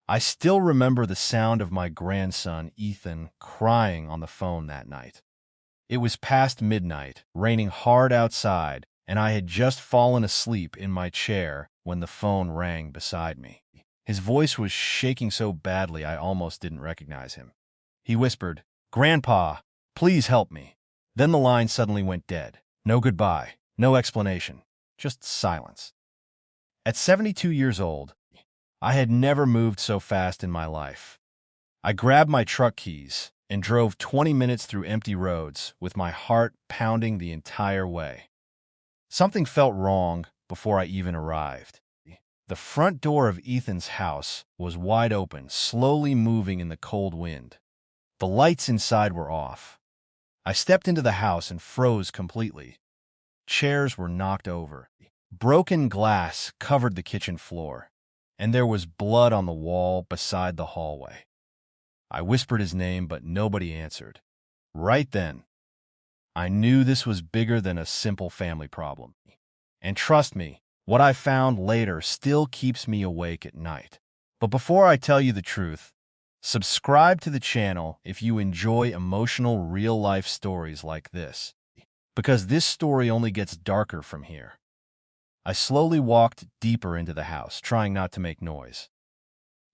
I still remember the sound of my grandson, Ethan, crying on the phone that night. It was past midnight, raining hard outside, and I had just fallen asleep in my chair when the phone rang beside me. His voice was shaking so badly I almost didn't recognize him. He whispered, "Grandpa, please help me." Then the line suddenly went dead. No goodbye, no explanation, just silence. At 72 years old, I had never moved so fast in my life. I grabbed my truck keys and drove 20 minutes through empty roads with my heart pounding the entire way. Something felt wrong before I even arrived. The front door of Ethan's house was wide open, slowly moving in the cold wind. The lights inside were off. I stepped into the house and froze completely. Chairs were knocked over. Broken glass covered the kitchen floor, and there was blood on the wall beside the hallway. I whispered his name, but nobody answered. Right then, I knew this was bigger than a simple family problem. And trust me, what I found later still keeps me awake at night. But before I tell you the truth, subscribe to the channel if you enjoy emotional real-life stories like this, because this story only gets darker from here. I slowly walked deeper into the house, trying not to make noise.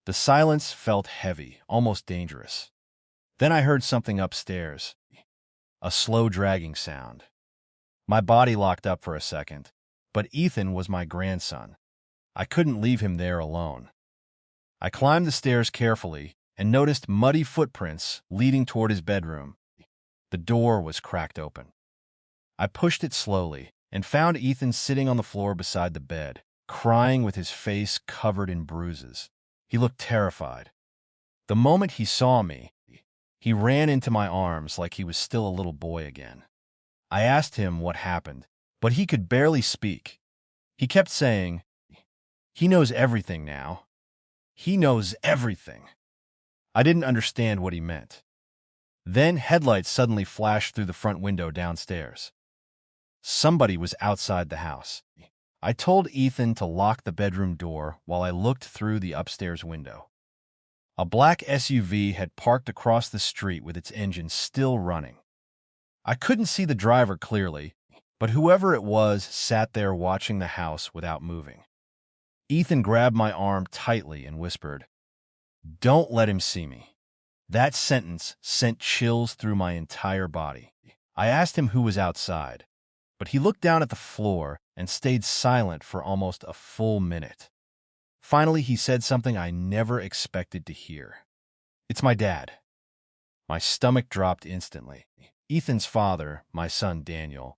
The silence felt heavy, almost dangerous. Then I heard something upstairs, a slow dragging sound. My body locked up for a second, but Ethan was my grandson. I couldn't leave him there alone. I climbed the stairs carefully and noticed muddy footprints leading toward his bedroom. The door was cracked open. I pushed it slowly and found Ethan sitting on the floor beside the bed, crying with his face covered in bruises. He looked terrified. The moment he saw me, he ran into my arms like he was still a little boy again. I asked him what happened, but he could barely speak. He kept saying, "He knows everything now. He knows everything." I didn't understand what he meant. Then headlights suddenly flashed through the front window downstairs. Somebody was outside the house. I told Ethan to lock the bedroom door while I looked through the upstairs window. A black SUV had parked across the street with its engine still running. I couldn't see the driver clearly, but whoever it was sat there watching the house without moving. Ethan grabbed my arm tightly and whispered, "Don't let him see me." That sentence sent chills through my entire body. I asked him who was outside, but he looked down at the floor and stayed silent for almost a full minute. Finally, he said something I never expected to hear. "It's my dad." My stomach dropped instantly. Ethan's father, my son Daniel,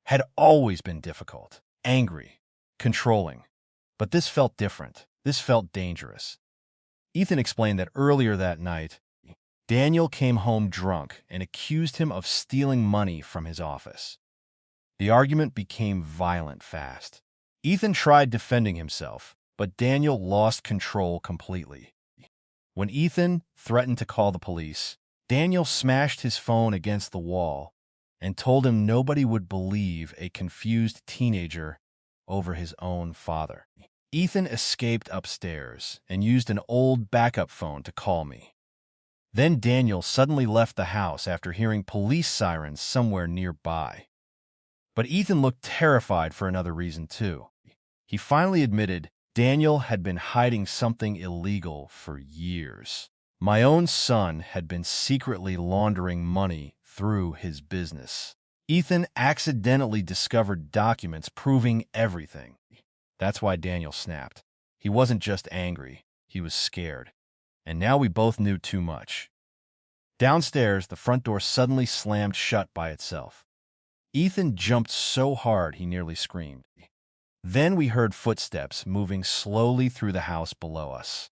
had always been difficult, angry, controlling. But this felt different. This felt dangerous. Ethan explained that earlier that night, Daniel came home drunk and accused him of stealing money from his office. The argument became violent fast. Ethan tried defending himself, but Daniel lost control completely. When Ethan threatened to call the police, Daniel smashed his phone against the wall and told him nobody would believe a confused teenager over his own father. Ethan escaped upstairs and used an old backup phone to call me. Then Daniel suddenly left the house after hearing police sirens somewhere nearby. But Ethan looked terrified for another reason, too. He finally admitted Daniel had been hiding something illegal for years. My own son had been secretly laundering money through his business. Ethan accidentally discovered documents proving everything. That's why Daniel snapped. He wasn't just angry, he was scared. And now we both knew too much. Downstairs, the front door suddenly slammed shut by itself. Ethan jumped so hard he nearly screamed. Then we heard footsteps moving slowly through the house below us.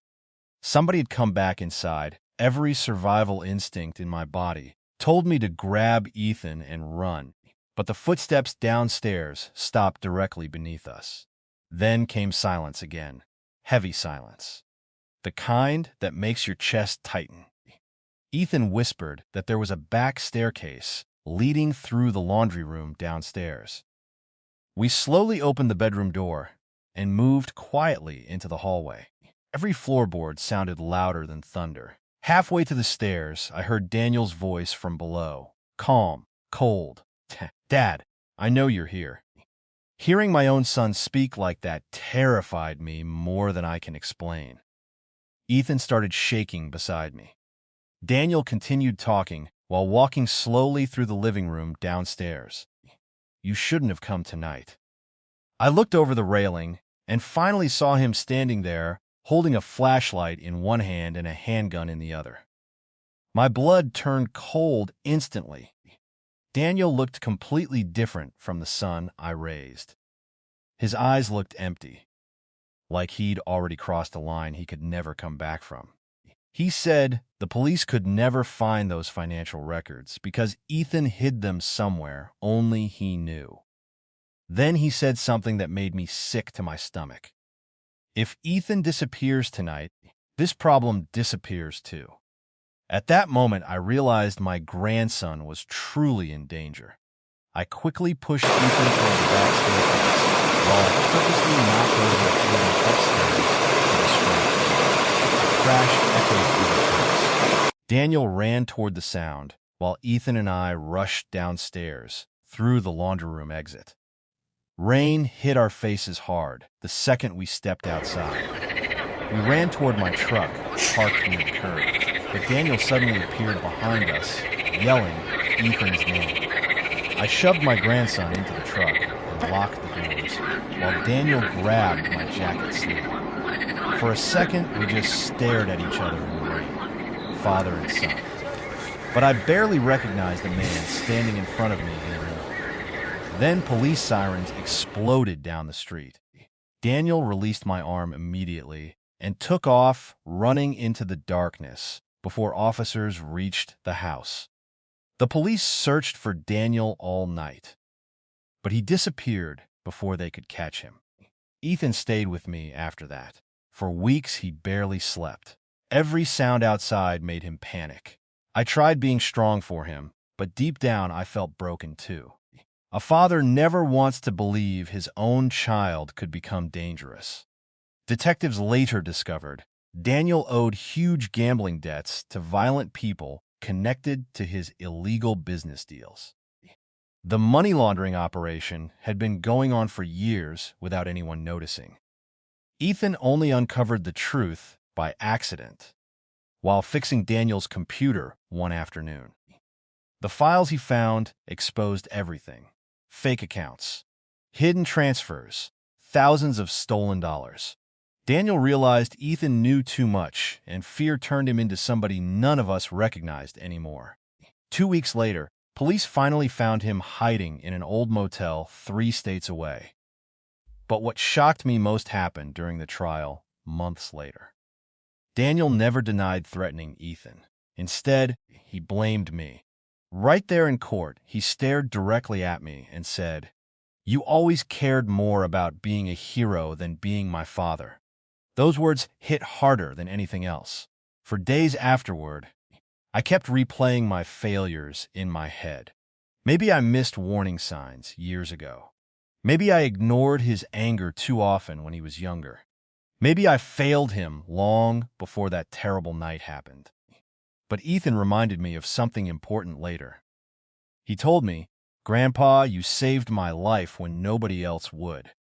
Somebody had come back inside. Every survival instinct in my body told me to grab Ethan and run, but the footsteps downstairs stopped directly beneath us. Then came silence again, heavy silence, the kind that makes your chest tighten. Ethan whispered that there was a back staircase leading through the laundry room downstairs. We slowly opened the bedroom door and moved quietly into the hallway. Every floorboard sounded louder than thunder. Halfway to the stairs, I heard Daniel's voice from below. Calm, cold. Dad, I know you're here. Hearing my own son speak like that terrified me more than I can explain. Ethan started shaking beside me. Daniel continued talking while walking slowly through the living room downstairs. You shouldn't have come tonight. I looked over the railing and finally saw him standing there, holding a flashlight in one hand and a handgun in the other. My blood turned cold instantly. Daniel looked completely different from the son I raised. His eyes looked empty, like he'd already crossed a line he could never come back from. He said the police could never find those financial records because Ethan hid them somewhere only he knew. Then he said something that made me sick to my stomach. If Ethan disappears tonight, this problem disappears too. At that moment, I realized my grandson was truly in danger. I quickly pushed Ethan toward the back staircase while I purposely knocked over Ethan upstairs to the street. A crash echoed through the house. Daniel ran toward the sound while Ethan and I rushed downstairs through the laundry room exit. Rain hit our faces hard the second we stepped outside. We ran toward my truck, parked near the curb, but Daniel suddenly appeared behind us, yelling Ethan's name. I shoved my grandson into the truck and locked the doors, while Daniel grabbed my jacket sleeve. For a second, we just stared at each other in the rain, father and son. But I barely recognized the man standing in front of me anymore. Then police sirens exploded down the street. Daniel released my arm immediately and took off, running into the darkness before officers reached the house. The police searched for Daniel all night, but he disappeared before they could catch him. Ethan stayed with me after that. For weeks, he barely slept. Every sound outside made him panic. I tried being strong for him, but deep down I felt broken too. A father never wants to believe his own child could become dangerous. Detectives later discovered Daniel owed huge gambling debts to violent people connected to his illegal business deals. The money laundering operation had been going on for years without anyone noticing. Ethan only uncovered the truth by accident while fixing Daniel's computer one afternoon. The files he found exposed everything: fake accounts, hidden transfers, thousands of stolen dollars. Daniel realized Ethan knew too much, and fear turned him into somebody none of us recognized anymore. 2 weeks later, police finally found him hiding in an old motel 3 states away. But what shocked me most happened during the trial months later. Daniel never denied threatening Ethan. Instead, he blamed me. Right there in court, he stared directly at me and said, "You always cared more about being a hero than being my father." Those words hit harder than anything else. For days afterward, I kept replaying my failures in my head. Maybe I missed warning signs years ago. Maybe I ignored his anger too often when he was younger. Maybe I failed him long before that terrible night happened. But Ethan reminded me of something important later. He told me, "Grandpa, you saved my life when nobody else would."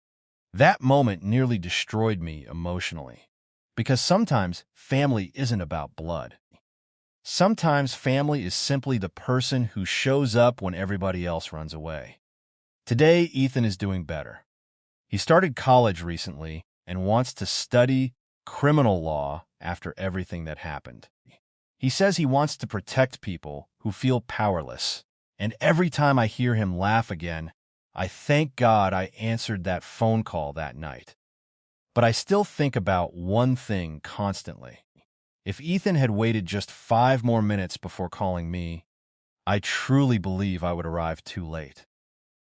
That moment nearly destroyed me emotionally. Because sometimes family isn't about blood. Sometimes family is simply the person who shows up when everybody else runs away. Today, Ethan is doing better. He started college recently and wants to study criminal law after everything that happened. He says he wants to protect people who feel powerless. And every time I hear him laugh again, I thank God I answered that phone call that night. But I still think about one thing constantly. If Ethan had waited just 5 more minutes before calling me, I truly believe I would arrive too late.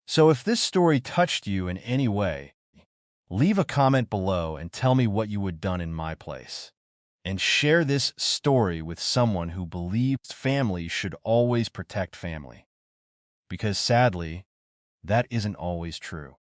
So if this story touched you in any way, leave a comment below and tell me what you would have done in my place. And share this story with someone who believes family should always protect family. Because sadly, that isn't always true.